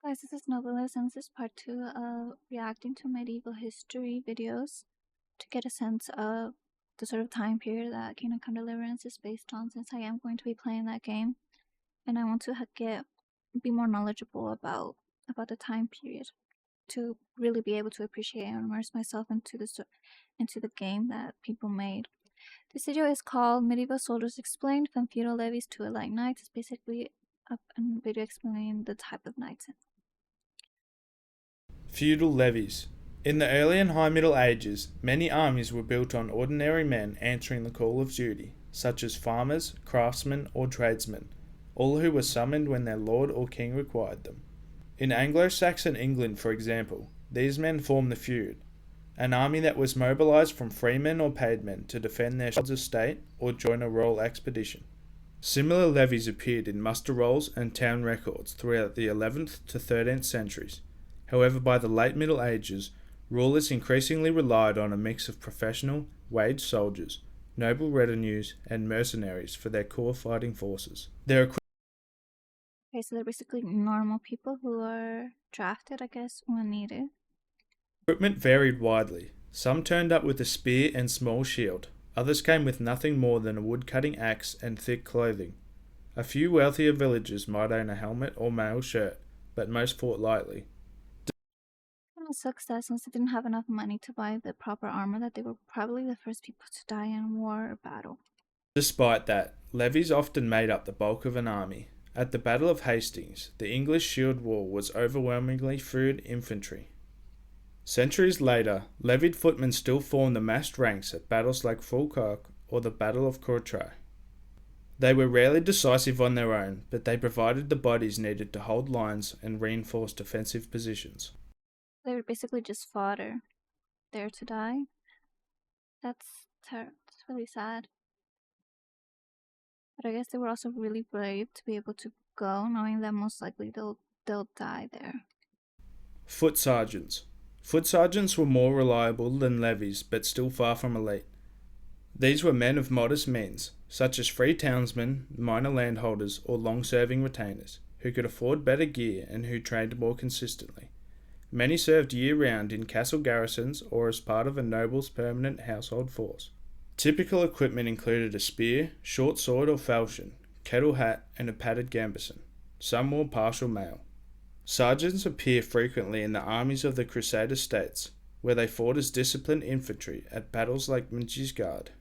Guys, this is Novalace, and this is part 2 of reacting to medieval history videos to get a sense of the sort of time period that Kingdom Come Deliverance is based on, since I am going to be playing that game and I want to be more knowledgeable about the time period to really be able to appreciate and immerse myself into the game that people made. This video is called Medieval Soldiers Explained from Feudal Levies to Elite Knights. It's basically a video explaining the type of knights. Feudal levies. In the early and high Middle Ages, many armies were built on ordinary men answering the call of duty, such as farmers, craftsmen, or tradesmen, all who were summoned when their lord or king required them. In Anglo-Saxon England, for example, these men formed the feud, an army that was mobilised from freemen or paid men to defend their estate or join a royal expedition. Similar levies appeared in muster rolls and town records throughout the 11th to 13th centuries. However, by the late Middle Ages, rulers increasingly relied on a mix of professional, wage soldiers, noble retinues, and mercenaries for their core fighting forces. Okay, so they're basically normal people who are drafted, I guess, when needed. Equipment varied widely. Some turned up with a spear and small shield. Others came with nothing more than a wood-cutting axe and thick clothing. A few wealthier villagers might own a helmet or mail shirt, but most fought lightly. It sucks that since they didn't have enough money to buy the proper armor, that they were probably the first people to die in war or battle. Despite that, levies often made up the bulk of an army. At the Battle of Hastings, the English shield wall was overwhelmingly foot infantry. Centuries later, levied footmen still formed the massed ranks at battles like Falkirk or the Battle of Courtrai. They were rarely decisive on their own, but they provided the bodies needed to hold lines and reinforce defensive positions. They were basically just fodder, there to die. That's really sad. But I guess they were also really brave to be able to go, knowing that most likely they'll die there. Foot sergeants. Foot sergeants were more reliable than levies, but still far from elite. These were men of modest means, such as free townsmen, minor landholders, or long-serving retainers, who could afford better gear and who trained more consistently. Many served year-round in castle garrisons or as part of a noble's permanent household force. Typical equipment included a spear, short sword or falchion, kettle hat, and a padded gambeson. Some wore partial mail. Sergeants appear frequently in the armies of the Crusader states, where they fought as disciplined infantry at battles like Guard.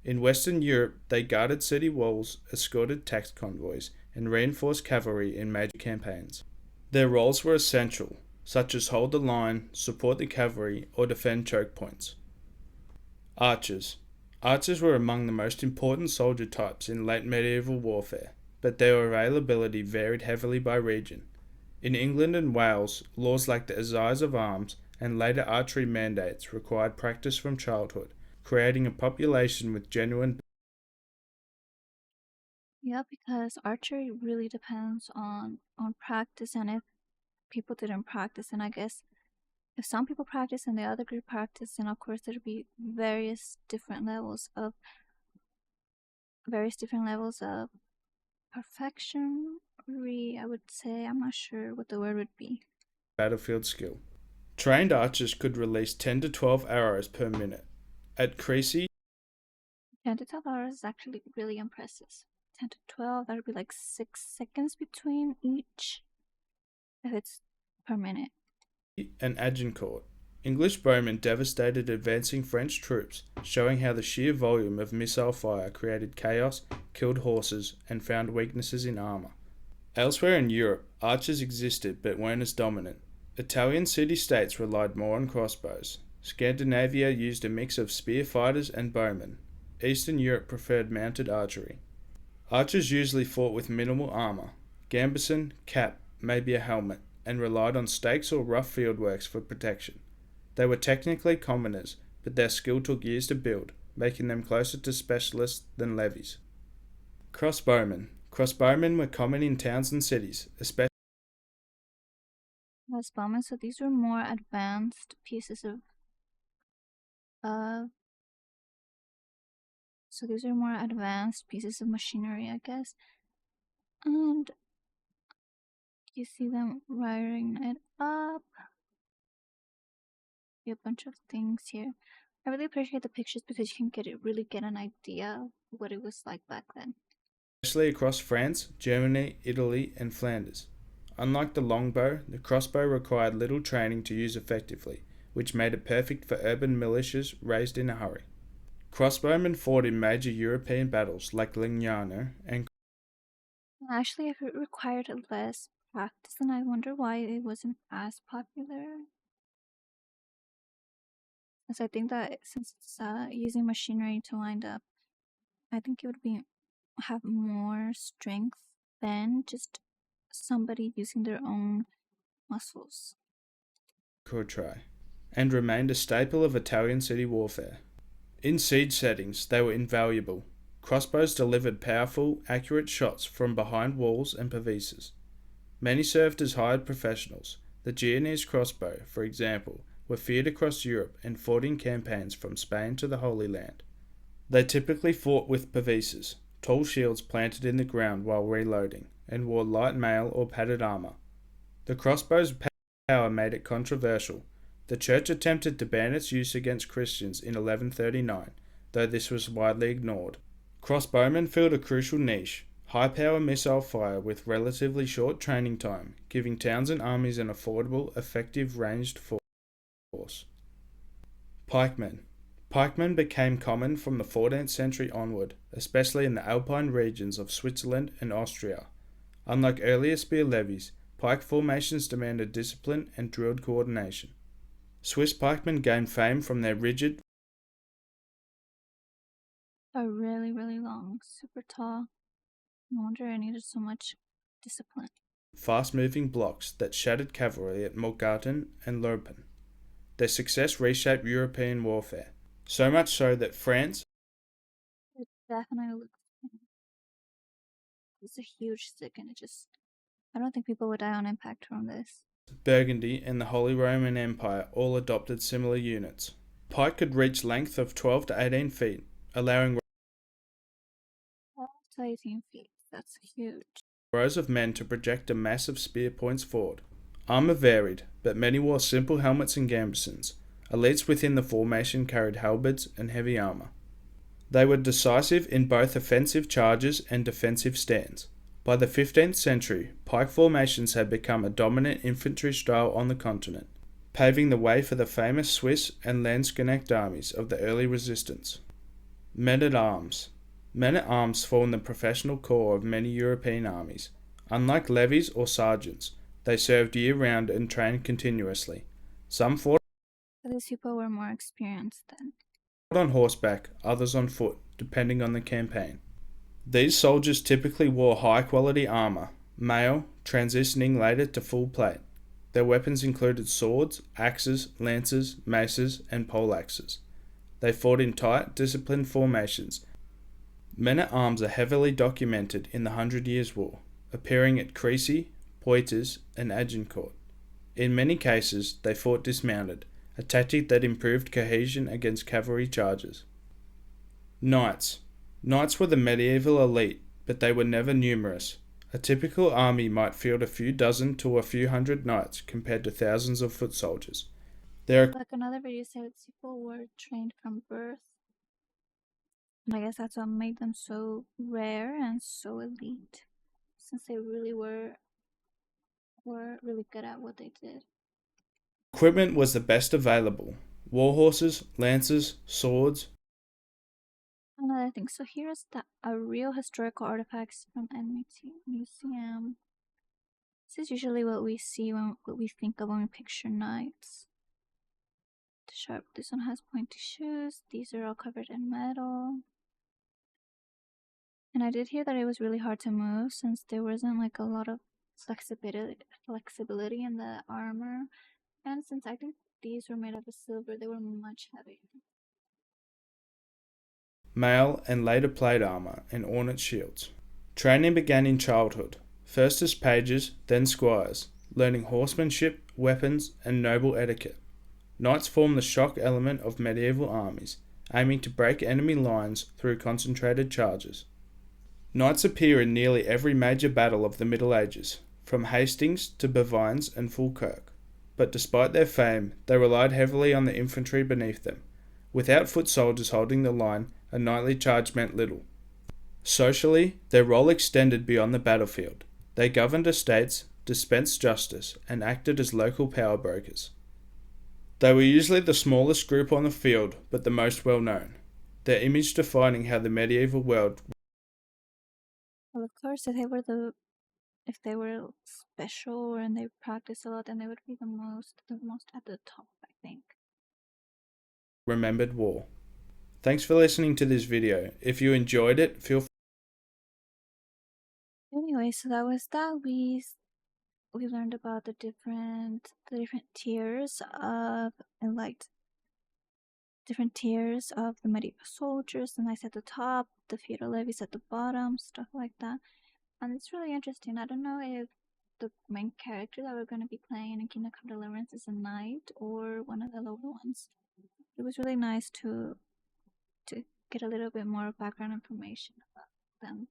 In Western Europe, they guarded city walls, escorted tax convoys, and reinforced cavalry in major campaigns. Their roles were essential, such as hold the line, support the cavalry, or defend choke points. Archers. Archers were among the most important soldier types in late medieval warfare, but their availability varied heavily by region. In England and Wales, laws like the Assize of Arms and later archery mandates required practice from childhood, creating a population with genuine. Yeah, because archery really depends on practice, and if people didn't practice, and I guess if some people practice and the other group practice, then of course there'd be various different levels of perfection. I would say, I'm not sure what the word would be. Battlefield skill. Trained archers could release 10 to 12 arrows per minute. At Creasy, 10 to 12 hours is actually really impressive. 10 to 12, that would be like 6 seconds between each, if it's per minute. and Agincourt, English bowmen devastated advancing French troops, showing how the sheer volume of missile fire created chaos, killed horses, and found weaknesses in armour. Elsewhere in Europe, archers existed but weren't as dominant. Italian city-states relied more on crossbows. Scandinavia used a mix of spear fighters and bowmen. Eastern Europe preferred mounted archery. Archers usually fought with minimal armour, gambeson, cap, maybe a helmet, and relied on stakes or rough fieldworks for protection. They were technically commoners, but their skill took years to build, making them closer to specialists than levies. Crossbowmen. Crossbowmen were common in towns and cities, especially Crossbowmen, so these were more advanced pieces of machinery, I guess. And You see them wiring it up. A bunch of things here. I really appreciate the pictures because you can really get an idea of what it was like back then. Especially across France, Germany, Italy, and Flanders. Unlike the longbow, the crossbow required little training to use effectively, which made it perfect for urban militias raised in a hurry. Crossbowmen fought in major European battles like Lignano and Actually, if it required less practice, and I wonder why it wasn't as popular. Because I think that since it's using machinery to wind up, I think it would be have more strength than just somebody using their own muscles. Courtrai, and remained a staple of Italian city warfare. In siege settings, they were invaluable. Crossbows delivered powerful, accurate shots from behind walls and pavises. Many served as hired professionals. The Genoese crossbow, for example, were feared across Europe and fought in campaigns from Spain to the Holy Land. They typically fought with pavises, tall shields planted in the ground while reloading, and wore light mail or padded armour. The crossbow's power made it controversial. The Church attempted to ban its use against Christians in 1139, though this was widely ignored. Crossbowmen filled a crucial niche, high-power missile fire with relatively short training time, giving towns and armies an affordable, effective ranged force. Pikemen. Pikemen became common from the 14th century onward, especially in the alpine regions of Switzerland and Austria. Unlike earlier spear levies, pike formations demanded discipline and drilled coordination. Swiss pikemen gained fame from their rigid, Are really long, super tall. No wonder I needed so much discipline. fast-moving blocks that shattered cavalry at Morgarten and Lurpen. Their success reshaped European warfare, so much so that France, It definitely looks. It's a huge stick, and I don't think people would die on impact from this. Burgundy, and the Holy Roman Empire all adopted similar units. Pike could reach length of 12 to 18 feet, allowing 12 to 18 feet. That's huge. rows of men to project a mass of spear points forward. Armour varied, but many wore simple helmets and gambesons. Elites within the formation carried halberds and heavy armour. They were decisive in both offensive charges and defensive stands. By the 15th century, pike formations had become a dominant infantry style on the continent, paving the way for the famous Swiss and Landsknecht armies of the early resistance. Men-at-arms. Men-at-arms formed the professional corps of many European armies. Unlike levies or sergeants, they served year-round and trained continuously. Some fought These people were more experienced then. on horseback, others on foot, depending on the campaign. These soldiers typically wore high-quality armour, mail, transitioning later to full plate. Their weapons included swords, axes, lances, maces, and poleaxes. They fought in tight, disciplined formations. Men-at-arms are heavily documented in the Hundred Years' War, appearing at Crécy, Poitiers, and Agincourt. In many cases, they fought dismounted, a tactic that improved cohesion against cavalry charges. Knights. Knights were the medieval elite, but they were never numerous. A typical army might field a few dozen to a few hundred knights compared to thousands of foot soldiers. There are Like another video said, people were trained from birth. And I guess that's what made them so rare and so elite, since they really were really good at what they did. equipment was the best available. War horses, lances, swords, Another thing. So here's a real historical artifacts from MIT Museum. This is usually what we see what we think of when we picture knights. The sharp. This one has pointy shoes. These are all covered in metal. And I did hear that it was really hard to move since there wasn't like a lot of flexibility in the armor. And since I think these were made out of silver, they were much heavier. mail, and later plate armour and ornate shields. Training began in childhood, first as pages, then squires, learning horsemanship, weapons, and noble etiquette. Knights formed the shock element of medieval armies, aiming to break enemy lines through concentrated charges. Knights appear in nearly every major battle of the Middle Ages, from Hastings to Bovines and Falkirk. But despite their fame, they relied heavily on the infantry beneath them. Without foot soldiers holding the line, a nightly charge meant little. Socially, their role extended beyond the battlefield. They governed estates, dispensed justice, and acted as local power brokers. They were usually the smallest group on the field, but the most well known, their image defining how the medieval world. Well, of course, if they were special and they practiced a lot, then they would be the most at the top, I think. Remembered war. Thanks for listening to this video. If you enjoyed it, feel free. Anyway, so that was that. We learned about the different tiers of and like different tiers of the medieval soldiers, the knights at the top, the feudal levies at the bottom, stuff like that. And it's really interesting. I don't know if the main character that we're going to be playing in Kingdom Come Deliverance is a knight or one of the lower ones. It was really nice to get a little bit more background information about them.